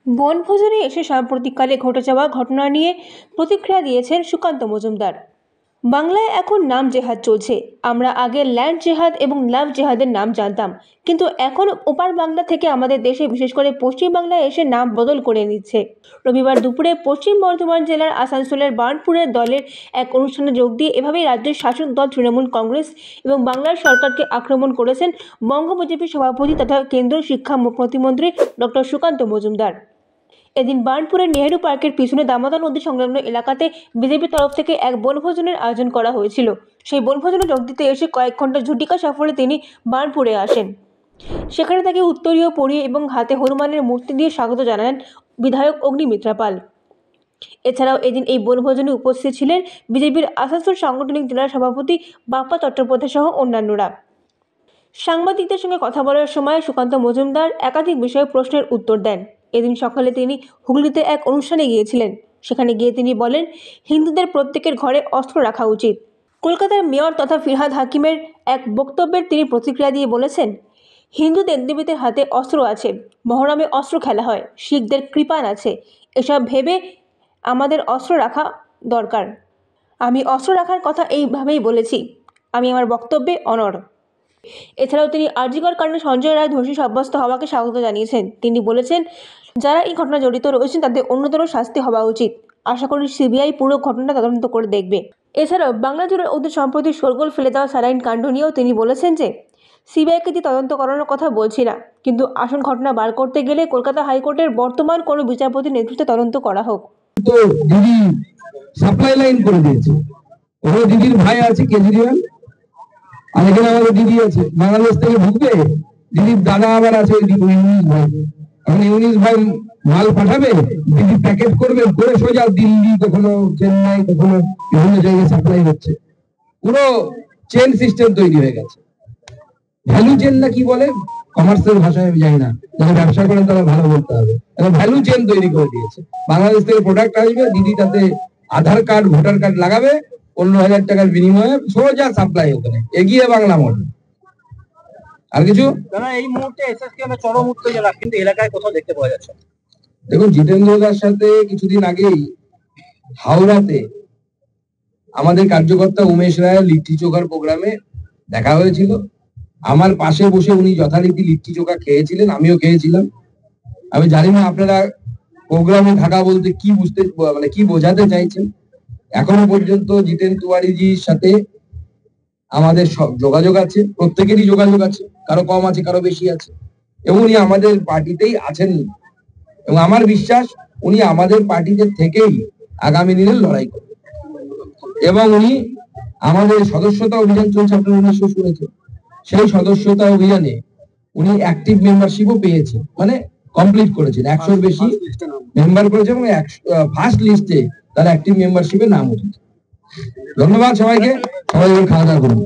বনভোজনে এসে সাম্প্রতিককালে ঘটে যাওয়া ঘটনা নিয়ে প্রতিক্রিয়া দিয়েছেন সুকান্ত মজুমদার। বাংলায় এখন নাম জেহাদ চলছে। আমরা আগে ল্যান্ড জেহাদ এবং লাভ জেহাদের নাম জানতাম, কিন্তু এখন ওপার বাংলা থেকে আমাদের দেশে, বিশেষ করে পশ্চিম বাংলায় এসে নাম বদল করে নিচ্ছে। রবিবার দুপুরে পশ্চিম বর্ধমান জেলার আসানসোলের বার্নপুরের দলের এক অনুষ্ঠানে যোগ দিয়ে এভাবেই রাজ্যের শাসক দল তৃণমূল কংগ্রেস এবং বাংলার সরকারকে আক্রমণ করেছেন বঙ্গ বিজেপির সভাপতি তথা কেন্দ্রীয় শিক্ষা প্রতিমন্ত্রী ডক্টর সুকান্ত মজুমদার। এদিন বার্নপুরের নেহেরু পার্কের পিছনে দামোদর নদী সংলগ্ন এলাকাতে বিজেপির তরফ থেকে এক বনভোজনের আয়োজন করা হয়েছিল। সেই বনভোজনে যোগ দিতে এসে কয়েক ঘন্টা ঝুটিকা সফরে তিনি বার্নপুরে আসেন। সেখানে তাকে উত্তরীয় পরিয়ে এবং হাতে হনুমানের মূর্তি দিয়ে স্বাগত জানান বিধায়ক অগ্নিমিত্রা পাল। এছাড়াও এদিন এই বনভোজনে উপস্থিত ছিলেন বিজেপির আসানসোল সাংগঠনিক জেলার সভাপতি বাপ্পা চট্টোপাধ্যায় সহ অন্যান্যরা। সাংবাদিকদের সঙ্গে কথা বলার সময় সুকান্ত মজুমদার একাধিক বিষয়ে প্রশ্নের উত্তর দেন। এদিন সকালে তিনি হুগলিতে এক অনুষ্ঠানে গিয়েছিলেন। সেখানে গিয়ে তিনি বলেন, হিন্দুদের প্রত্যেকের ঘরে অস্ত্র রাখা উচিত। কলকাতার মেয়র তথা ফিরহাদ হাকিমের এক বক্তব্যের তিনি প্রতিক্রিয়া দিয়ে বলেছেন, হিন্দু দেবদেবীদের হাতে অস্ত্র আছে, মহরমে অস্ত্র খেলা হয়, শিখদের কৃপান আছে, এসব ভেবে আমাদের অস্ত্র রাখা দরকার। আমি অস্ত্র রাখার কথা এইভাবেই বলেছি, আমি আমার বক্তব্যে অনড়। এছাড়াও তিনি আরজিকর কাণ্ডে সঞ্জয় রায় দোষী সাব্যস্ত হওয়াকে স্বাগত জানিয়েছেন। তিনি বলেছেন, যারা এই ঘটনা জড়িত রয়েছেন তাদের অন্যতর শাস্তি হওয়া উচিত। আশা করি সিবিআই পুরো ঘটনাটা তদন্ত করে দেখবে। এছাড়াও বাংলা জুড়ে ওদের সম্প্রতি শোরগোল ফেলে দেওয়া স্যালাইন কাণ্ড নিয়েও তিনি বলেছেন যে, সিবিআইকে দিয়ে তদন্ত করানোর কথা বলছি না, কিন্তু আসল ঘটনা বার করতে গেলে কলকাতা হাইকোর্টের বর্তমান কোনো বিচারপতির নেতৃত্বে তদন্ত করা হোক। তো দিদি সাপ্লাই লাইন করে দিয়েছে, ওখানে দিদির ভাই আছে কেজরিওয়াল, আর এখানে আমাদের দিদি আছে, বাংলাদেশ থেকে ঢুকবে, দিদির দাদা আবার আছে ইউনিস ভাই। এখন ইউনিস ভাই মাল পাঠাবে, দিদি প্যাকেট করবে, করে সোজা দিল্লি, কখনো চেন্নাই, কখনো বিভিন্ন জায়গায় সাপ্লাই হচ্ছে। পুরো চেন সিস্টেম তৈরি হয়ে গেছে। ভ্যালু চেন না কি বলে, কমার্সের ভাষায় আমি জানি না, যারা ব্যবসা করেন তারা ভালো বলতে হবে। ভ্যালু চেন তৈরি করে দিয়েছে। বাংলাদেশ থেকে প্রোডাক্ট আসবে, দিদি তাতে আধার কার্ড, ভোটার কার্ড লাগাবে, 15,000 টাকার বিনিময়ে সোজা সাপ্লাই ওখানে, এগিয়ে বাংলা মডেল। আর কিছু এই মুহূর্তে এসএসকেএম এর চরম উত্তেজনা, কিন্তু এলাকায় কোথাও দেখতে পাওয়া যাচ্ছে। দেখুন, জিতেন্দ্র দার সাথে কিছুদিন আগেই হাওড়াতে আমাদের কার্যকর্তা উমেশ রায়ের লিট্টি চোখার প্রোগ্রামে দেখা হয়েছিল। আমার পাশে বসে উনি যথারীতি লিট্টি চোখা খেয়েছিলেন, আমিও খেয়েছিলাম। আমি জানি না আপনারা প্রোগ্রামে থাকা বলতে কি বুঝতে, মানে কি বোঝাতে চাইছেন। এখনো পর্যন্ত জিতেন তিওয়ারিজির সাথে আমাদের সব যোগাযোগ আছে, প্রত্যেকেরই যোগাযোগ আছে, কারো কম আছে, কারো বেশি আছে, এবং উনি আমাদের পার্টিতেই আছেন। এবং আমার বিশ্বাস উনি আমাদের পার্টিতে থেকেই আগামী দিনে লড়াই করবেন। এবং উনি আমাদের সদস্যতা অভিযান চলছে, আপনারা নিশ্চয়ই শুনেছেন, সেই সদস্যতা অভিযানে উনি অ্যাক্টিভ মেম্বারশিপও পেয়েছেন, মানে কমপ্লিট করেছেন, 100-র বেশি মেম্বার করেছে এবং ফার্স্ট লিস্টে তার অ্যাক্টিভ মেম্বারশিপে নাম উঠেছে। ধন্যবাদ সবাইকে, সবাই খাওয়া দাওয়া করুন।